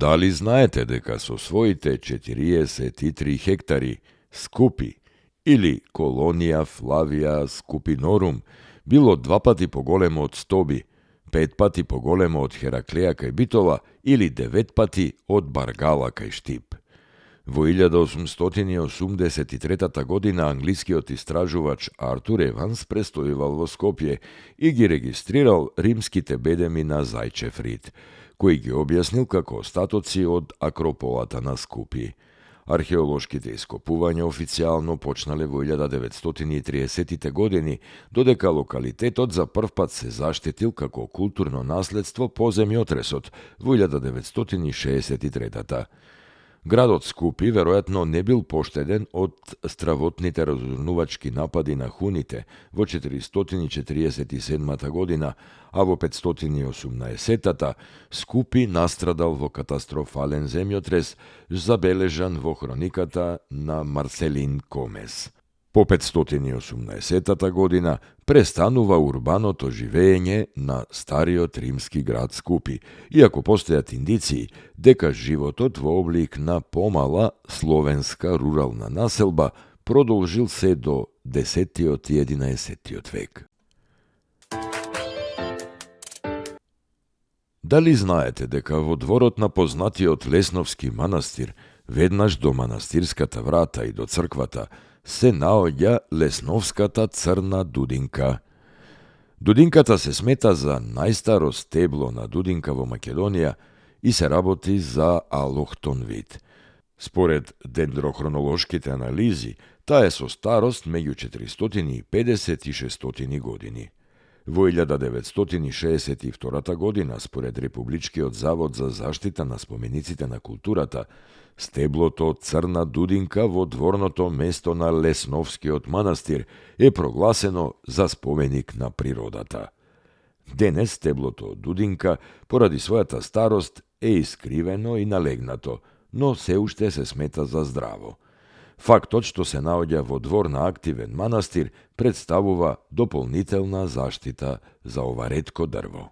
Дали знаете дека со своите 43 хектари Скупи или колонија Флавија Скупинорум било 2 пати поголемо од Стоби, 5 пати поголемо од Хераклеја кај Битола или 9 пати од Баргала кај Штип. Во 1883 година англискиот истражувач Артур Еванс престојувал во Скопје и ги регистрирал римските бедеми на Зајчев рид, кој ги објаснил како остатоци од акрополата на Скупи. Археолошките ископувања официјално почнале во 1930 години, додека локалитетот за првпат се заштитил како културно наследство по земјотресот во 1963. Градот Скупи веројатно не бил поштеден од стравотните разурнувачки напади на хуните во 447 година, а во 518 Скупи настрадал во катастрофален земјотрес, забележан во хрониката на Марселин Комес. По 518 година престанува урбаното живење на стариот римски град Скупи, иако постојат индиции дека животот во облик на помала словенска рурална населба продолжил се до 10 и 11 век. Дали знаете дека во дворот на познатиот Лесновски манастир, веднаш до манастирската врата и до црквата, се наоѓа Лесновската црна дудинка? Дудинката се смета за најстаро стебло на дудинка во Македонија и се работи за алохтон вид. Според дендрохронолошките анализи, таа е со старост меѓу 450 и 600 години. Во 1962 година, според Републичкиот завод за заштита на спомениците на културата, стеблото црна дудинка во дворното место на Лесновскиот манастир е прогласено за споменик на природата. Денес стеблото дудинка, поради својата старост, е искривено и налегнато, но се уште се смета за здраво. Фактот што се наоѓа во двор на активен манастир представува дополнителна заштита за ова ретко дрво.